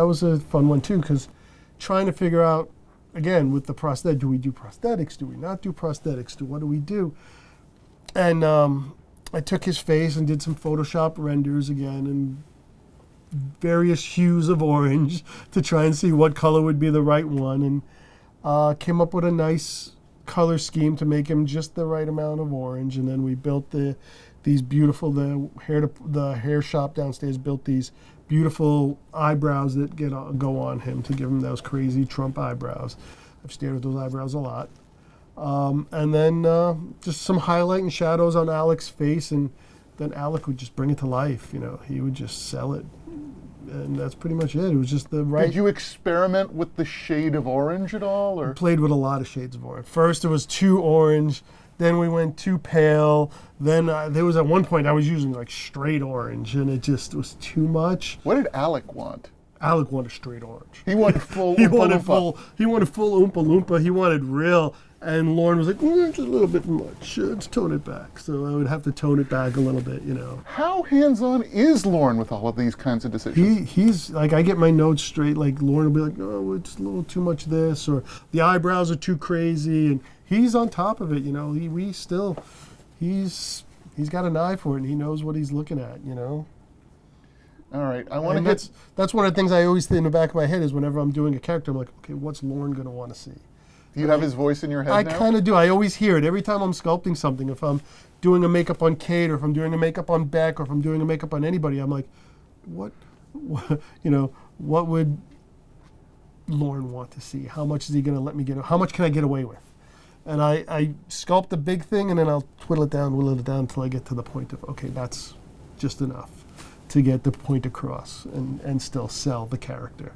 was a fun one too, because trying to figure out, again, with the prosthetic, do we do prosthetics? Do we not do prosthetics? What do we do? And I took his face and did some Photoshop renders again and various hues of orange to try and see what color would be the right one, and came up with a nice color scheme to make him just the right amount of orange. And then we built these beautiful, the hair shop downstairs built these beautiful eyebrows that go on him to give him those crazy Trump eyebrows. I've stared at those eyebrows a lot. And then just some highlight and shadows on Alec's face, and then Alec would just bring it to life. He would just sell it. And that's pretty much it. It was just the right... Did you experiment with the shade of orange at all? Or? Played with a lot of shades of orange. First it was too orange, then we went too pale, then there was at one point I was using like straight orange, and it just was too much. What did Alec want? Alec wanted straight orange. He wanted full he Oompa wanted Loompa. He wanted full Oompa Loompa. He wanted real. And Lauren was like, it's a little bit much. Let's tone it back. So I would have to tone it back a little bit, How hands-on is Lauren with all of these kinds of decisions? He's like, I get my notes straight. Like Lauren will be like, oh, it's a little too much this, or the eyebrows are too crazy, and he's on top of it. He's got an eye for it, and he knows what he's looking at. All right, I want to get. That's one of the things I always think in the back of my head is whenever I'm doing a character, I'm like, okay, what's Lauren going to want to see? Do you have his voice in your head now? I kind of do. I always hear it every time I'm sculpting something. If I'm doing a makeup on Kate, or if I'm doing a makeup on Beck, or if I'm doing a makeup on anybody, I'm like, what would Lauren want to see? How much is he going to let me get? How much can I get away with? And I sculpt the big thing, and then I'll whittle it down until I get to the point of, okay, that's just enough to get the point across and still sell the character.